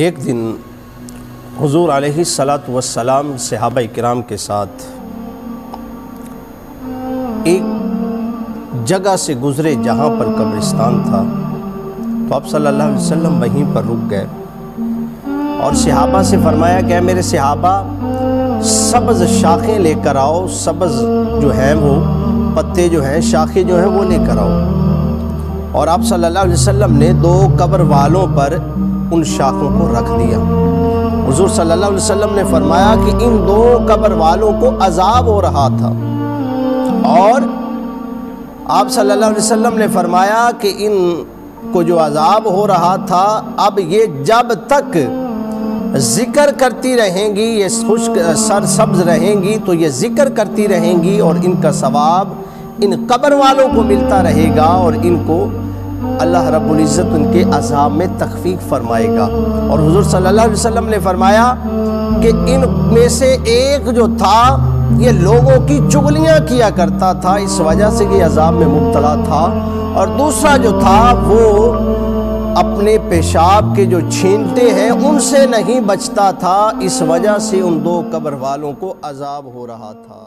ایک دن حضور علیہ الصلاۃ والسلام صحابہ کرام کے ساتھ ایک جگہ سے گزرے جہاں پر قبرستان تھا، تو آپ صلی اللہ علیہ وسلم وہیں پر رک گئے اور صحابہ سے فرمایا کہ اے میرے صحابہ، سبز شاخیں لے کر آؤ، سبز جو ہیں وہ پتے جو ہیں، شاخیں جو ہیں وہ لے کر آؤ۔ اور آپ صلی اللہ علیہ وسلم نے دو قبر والوں پر ان شاخوں کو رکھ دیا۔ حضور صلی اللہ علیہ وسلم نے فرمایا کہ ان دو قبر والوں کو عذاب ہو رہا تھا، اور آپ صلی اللہ علیہ وسلم نے فرمایا کہ ان کو جو عذاب ہو رہا تھا، اب یہ جب تک ذکر کرتی رہیں گی، یہ خشک سر سبز رہیں گی تو یہ ذکر کرتی رہیں گی، اور ان کا ثواب ان قبر والوں کو ملتا رہے گا، اور ان کو اللہ رب العزت ان کے عذاب میں تخفیف فرمائے گا۔ اور حضور صلی اللہ علیہ وسلم نے فرمایا کہ ان میں سے ایک جو تھا یہ لوگوں کی چغلیاں کیا کرتا تھا، اس وجہ سے یہ عذاب میں مبتلا تھا، اور دوسرا جو تھا وہ اپنے پیشاب کے جو چھینٹے ہیں ان سے نہیں بچتا تھا، اس وجہ سے ان دو قبر والوں کو عذاب ہو رہا تھا۔